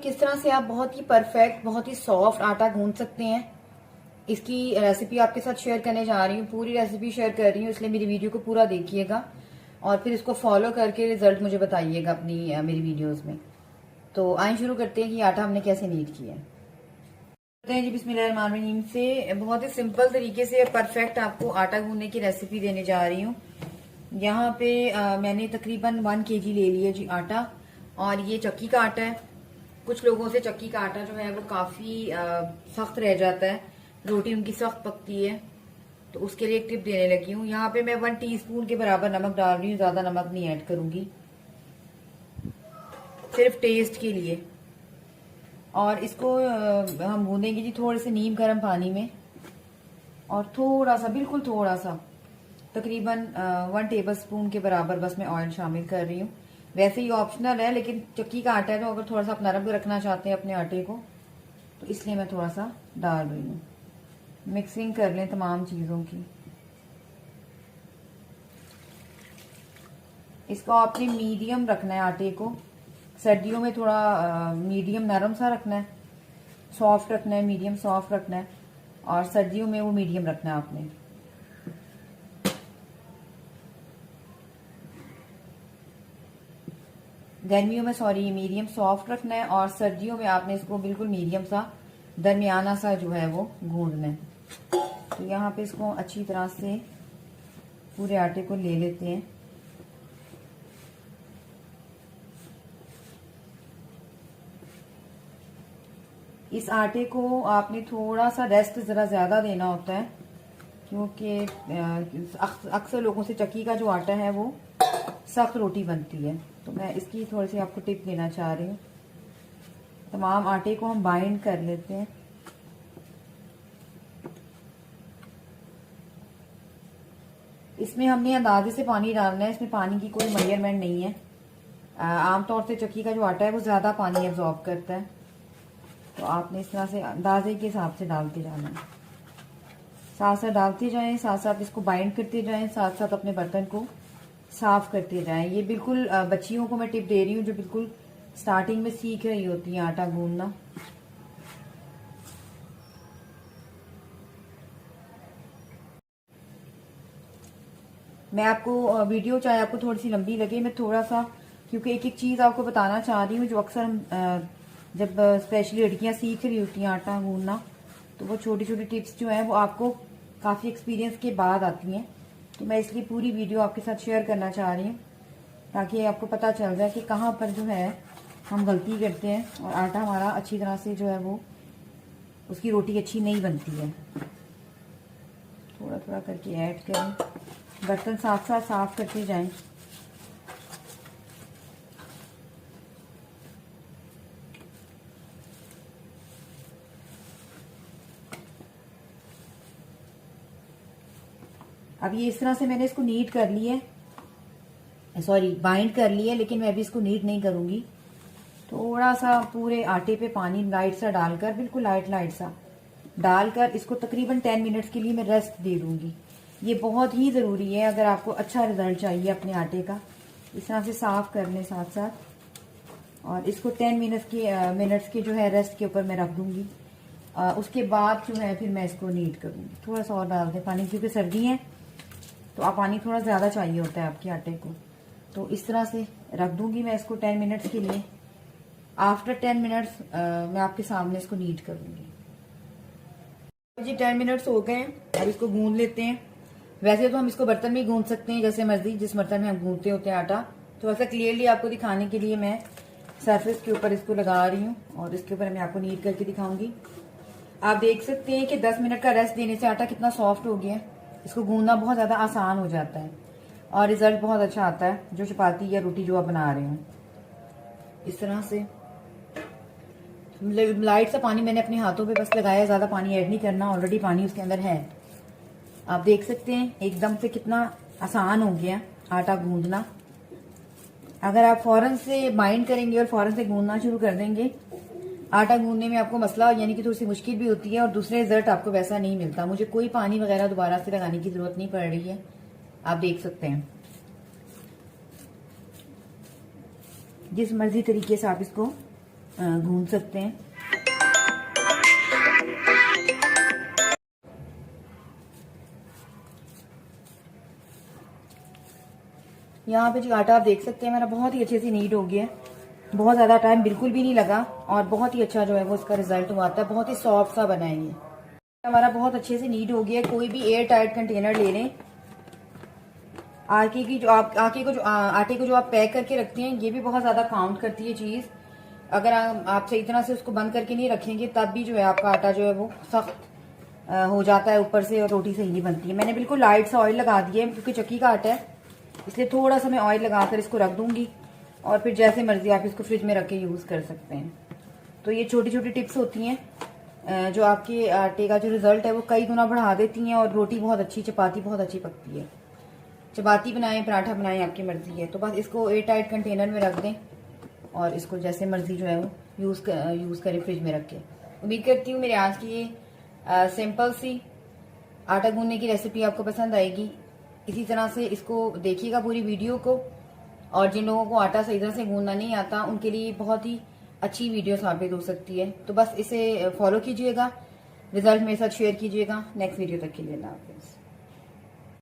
किस तरह से आप बहुत ही परफेक्ट, बहुत ही सॉफ्ट आटा गूंथ सकते हैं, इसकी रेसिपी आपके साथ शेयर करने जा रही हूँ। पूरी रेसिपी शेयर कर रही हूँ, इसलिए मेरी वीडियो को पूरा देखिएगा और फिर इसको फॉलो करके रिजल्ट मुझे बताइएगा अपनी मेरी वीडियोस में। तो आइए शुरू करते हैं कि आटा हमने कैसे नीड किया है। करते हैं जी बिस्मिल्लाहिर्रहमानिर्रहीम से। बहुत ही सिंपल तरीके से परफेक्ट आपको आटा गूंथने की रेसिपी देने जा रही हूँ। यहाँ पे मैंने तकरीबन 1 kg ले लिया जी आटा, और ये चक्की का आटा है। कुछ लोगों से चक्की का आटा जो है वो काफी सख्त रह जाता है, रोटी उनकी सख्त पकती है, तो उसके लिए एक टिप देने लगी हूँ। यहाँ पे मैं 1 टीस्पून के बराबर नमक डाल रही हूँ, ज्यादा नमक नहीं ऐड करूंगी, सिर्फ टेस्ट के लिए। और इसको हम गूंदेंगे जी थोड़े से नीम गर्म पानी में, और थोड़ा सा, बिल्कुल थोड़ा सा, तकरीबन 1 टेबलस्पून के बराबर बस मैं ऑयल शामिल कर रही हूँ। वैसे ही ऑप्शनल है, लेकिन चक्की का आटा है तो अगर थोड़ा सा आप नरम रखना चाहते हैं अपने आटे को, तो इसलिए मैं थोड़ा सा डाल रही हूँ। मिक्सिंग कर लें तमाम चीज़ों की। इसको आपने मीडियम रखना है आटे को। सर्दियों में थोड़ा मीडियम नरम सा रखना है, सॉफ्ट रखना है, मीडियम सॉफ्ट रखना है, और सर्दियों में वो मीडियम रखना है आपने। गर्मियों में मीडियम सॉफ्ट रखना है, और सर्दियों में आपने इसको बिल्कुल मीडियम सा, दरमियाना सा जो है वो गूंदना है। तो यहाँ पे इसको अच्छी तरह से पूरे आटे को ले लेते हैं। इस आटे को आपने थोड़ा सा रेस्ट जरा ज्यादा देना होता है, क्योंकि अक्सर लोगों से चक्की का जो आटा है वो सख्त रोटी बनती है। तो मैं इसकी थोड़ी सी आपको टिप देना चाह रही हूँ। तमाम आटे को हम बाइंड कर लेते हैं। इसमें हमने अंदाजे से पानी डालना है, इसमें पानी की कोई मेजरमेंट नहीं है। आमतौर से चक्की का जो आटा है वो ज्यादा पानी एब्जॉर्ब करता है, तो आपने इस तरह से अंदाजे के हिसाब से डालते जाना है। साथ साथ डालते जाएं, साथ साथ इसको बाइंड करते जाएं, साथ साथ अपने बर्तन को साफ करते जाएं। ये बिल्कुल बच्चियों को मैं टिप दे रही हूँ जो बिल्कुल स्टार्टिंग में सीख रही होती है आटा गूंदना। मैं आपको वीडियो चाहे आपको थोड़ी सी लंबी लगे, मैं थोड़ा सा, क्योंकि एक एक चीज आपको बताना चाह रही हूँ जो अक्सर हम जब स्पेशली लड़कियां सीख रही होती हैं आटा गूंदना, तो वो छोटी छोटी टिप्स जो हैं वो आपको काफी एक्सपीरियंस के बाद आती हैं। तो मैं इसलिए पूरी वीडियो आपके साथ शेयर करना चाह रही हूँ, ताकि आपको पता चल जाए कि कहाँ पर जो है हम गलती करते हैं और आटा हमारा अच्छी तरह से जो है वो, उसकी रोटी अच्छी नहीं बनती है। थोड़ा थोड़ा करके ऐड करें, बर्तन साथ साथ साफ करते जाएं। अब ये इस तरह से मैंने इसको नीट कर ली है, सॉरी बाइंड कर ली है, लेकिन मैं अभी इसको नीट नहीं करूंगी। थोड़ा सा पूरे आटे पे पानी लाइट सा डालकर, बिल्कुल लाइट सा डालकर, इसको तकरीबन 10 मिनट्स के लिए मैं रेस्ट दे दूंगी। ये बहुत ही जरूरी है अगर आपको अच्छा रिजल्ट चाहिए अपने आटे का। इस तरह से साफ कर लें साथ साथ, और इसको 10 मिनट्स के जो है रेस्ट के ऊपर मैं रख दूंगी। उसके बाद जो है फिर मैं इसको नीट करूंगी। थोड़ा सा और डाल दें पानी, क्योंकि सर्दी है तो आप पानी थोड़ा ज्यादा चाहिए होता है आपके आटे को। तो इस तरह से रख दूंगी मैं इसको 10 मिनट्स के लिए। आफ्टर 10 मिनट्स मैं आपके सामने इसको नीट करूंगी। जी 10 मिनट्स हो गए हैं, अब इसको गूंद लेते हैं। वैसे तो हम इसको बर्तन में ही गूंद सकते हैं, जैसे मर्जी, जिस बर्तन में हम गूंदते होते हैं आटा। तो ऐसा क्लियरली आपको दिखाने के लिए मैं सरफेस के ऊपर इसको लगा रही हूँ, और इसके ऊपर मैं आपको नीट करके दिखाऊंगी। आप देख सकते हैं कि 10 मिनट का रेस्ट देने से आटा कितना सॉफ्ट हो गया है। इसको गूंदना बहुत ज्यादा आसान हो जाता है और रिजल्ट बहुत अच्छा आता है, जो चपाती या रोटी जो आप बना रहे हो। इस तरह से लाइट सा पानी मैंने अपने हाथों पे बस लगाया, ज्यादा पानी ऐड नहीं करना, ऑलरेडी पानी उसके अंदर है। आप देख सकते हैं एकदम से कितना आसान हो गया आटा गूंदना। अगर आप फौरन से बाइंड करेंगे और फौरन से गूंदना शुरू कर देंगे, आटा गूंदने में आपको मसला यानी कि थोड़ी सी मुश्किल भी होती है, और दूसरे रिजल्ट आपको वैसा नहीं मिलता। मुझे कोई पानी वगैरह दोबारा से लगाने की जरूरत नहीं पड़ रही है, आप देख सकते हैं। जिस मर्जी तरीके से आप इसको गूंद सकते हैं। यहाँ पे जो आटा आप देख सकते हैं मेरा बहुत ही अच्छे से नीट हो गया है, बहुत ज्यादा टाइम बिल्कुल भी नहीं लगा और बहुत ही अच्छा जो है वो इसका रिजल्ट हुआ था, बहुत ही सॉफ्ट सा बना है ये हमारा, बहुत अच्छे से नीट हो गया है। कोई भी एयर टाइट कंटेनर ले लें। आटे को जो आप पैक करके रखते हैं ये भी बहुत ज्यादा काउंट करती है चीज। अगर आप सही तरह से उसको बंद करके नहीं रखेंगे तब भी जो है आपका आटा जो है वो सख्त हो जाता है ऊपर से और रोटी सही नहीं बनती है। मैंने बिल्कुल लाइट सा ऑयल लगा दिया है क्योंकि चक्की का आटा है, इसलिए थोड़ा सा मैं ऑयल लगाकर इसको रख दूंगी और फिर जैसे मर्जी आप इसको फ्रिज में रख के यूज कर सकते हैं। तो ये छोटी छोटी टिप्स होती हैं जो आपके आटे का जो रिजल्ट है वो कई गुना बढ़ा देती हैं और रोटी बहुत अच्छी, चपाती बहुत अच्छी पकती है। चपाती बनाएं, पराठा बनाएं, आपकी मर्जी है। तो बस इसको एयर टाइट कंटेनर में रख दें और इसको जैसे मर्जी जो है वो यूज करें फ्रिज में रख के। उम्मीद करती हूँ मेरे आज की ये सिंपल सी आटा गूंदने की रेसिपी आपको पसंद आएगी। इसी तरह से इसको देखिएगा पूरी वीडियो को, और जिन लोगों को आटा सही तरह से गूंदना नहीं आता उनके लिए बहुत ही अच्छी वीडियो साबित हो सकती है। तो बस इसे फॉलो कीजिएगा, रिजल्ट मेरे साथ शेयर कीजिएगा। नेक्स्ट वीडियो तक के लिए अल्लाह हाफिज़।